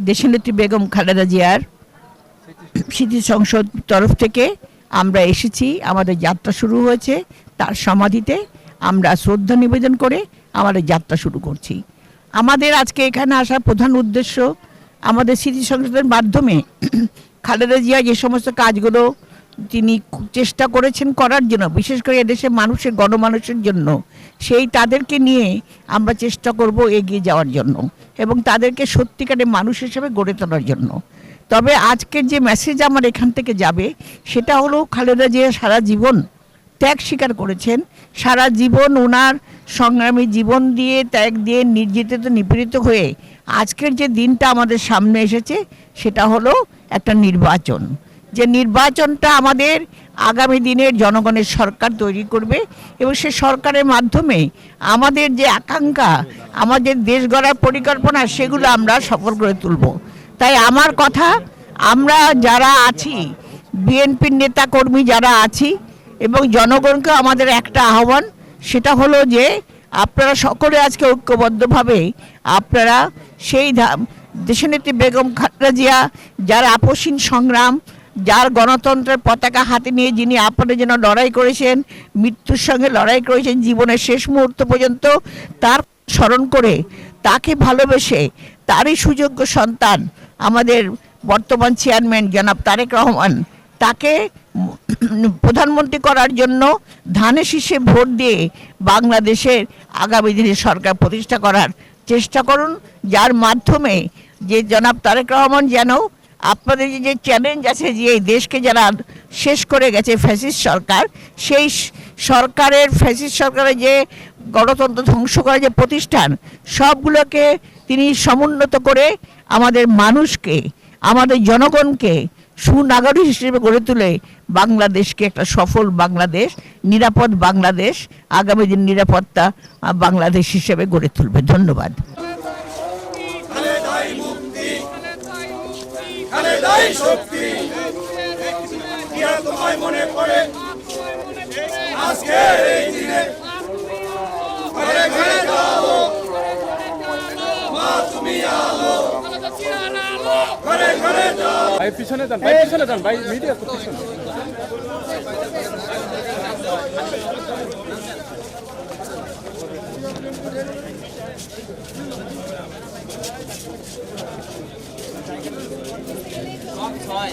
দেশনেত্রী বেগম খালেদা জিয়ার স্মৃতি সংসদ তরফ থেকে আমরা এসেছি। আমাদের যাত্রা শুরু হয়েছে তার সমাধিতে। আমরা শ্রদ্ধা নিবেদন করে আমাদের যাত্রা শুরু করছি। আমাদের আজকে এখানে আসার প্রধান উদ্দেশ্য আমাদের স্মৃতি সংসদের মাধ্যমে খালেদা জিয়া যে সমস্ত কাজগুলো তিনি চেষ্টা করেছেন করার জন্য, বিশেষ করে এদেশের মানুষের গণমানুষের জন্য, সেই তাদেরকে নিয়ে আমরা চেষ্টা করব এগিয়ে যাওয়ার জন্য এবং তাদেরকে সত্যিকারের মানুষ হিসেবে গড়ে তোলার জন্য। তবে আজকের যে মেসেজ আমার এখান থেকে যাবে সেটা হলো খালেদা জিয়া সারা জীবন ত্যাগ স্বীকার করেছেন। সারা জীবন ওনার সংগ্রামী জীবন দিয়ে ত্যাগ দিয়ে নির্যাতিত নিপীড়িত হয়ে আজকের যে দিনটা আমাদের সামনে এসেছে সেটা হলো একটা নির্বাচন। যে নির্বাচনটা আমাদের আগামী দিনের জনগণের সরকার তৈরি করবে এবং সে সরকারের মাধ্যমে আমাদের যে আকাঙ্ক্ষা, আমাদের দেশ গড়ার পরিকল্পনা, সেগুলো আমরা সফল করে তুলব। তাই আমার কথা, আমরা যারা আছি, বিএনপির নেতাকর্মী যারা আছি এবং জনগণকে আমাদের একটা আহ্বান, সেটা হলো যে আপনারা সকলে আজকে ঐক্যবদ্ধভাবে আপনারা সেই দেশনেত্রী বেগম খালেদা জিয়া যার আপসীন সংগ্রাম, যার গণতন্ত্রের পতাকা হাতে নিয়ে যিনি আপনাদের জন্য লড়াই করেছেন, মৃত্যুর সঙ্গে লড়াই করেছেন জীবনের শেষ মুহূর্ত পর্যন্ত, তার স্মরণ করে তাকে ভালোবেসে তারই সুযোগ্য সন্তান আমাদের বর্তমান চেয়ারম্যান জনাব তারেক রহমান, তাকে প্রধানমন্ত্রী করার জন্য ধানে শীষে ভোট দিয়ে বাংলাদেশের আগামী দিনে সরকার প্রতিষ্ঠা করার চেষ্টা করুন, যার মাধ্যমে যে জনাব তারেক রহমান যেন আপনাদের যে চ্যালেঞ্জ আছে, যে এই দেশকে যারা শেষ করে গেছে ফ্যাসিস্ট সরকার, সেই সরকারের ফ্যাসিস্ট সরকারের যে গণতন্ত্র ধ্বংস করার যে প্রতিষ্ঠান, সবগুলোকে তিনি সমুন্নত করে আমাদের মানুষকে, আমাদের জনগণকে সুনাগরিক হিসেবে গড়ে তুলে বাংলাদেশকে একটা সফল বাংলাদেশ, নিরাপদ বাংলাদেশ, আগামী দিন নিরাপত্তা বাংলাদেশ হিসেবে গড়ে তুলবে। ধন্যবাদ। খালেদাই শক্তি কিয়া তোমায় মনে পড়ে আজকের এই দিনে ঘরে ঘরে যাও মা তুমি আলো ঘরে ঘরে যাও। ভাই পিছনে যান, ভাই পিছনে যান, ভাই মিডিয়া তো পিছনে। ছয়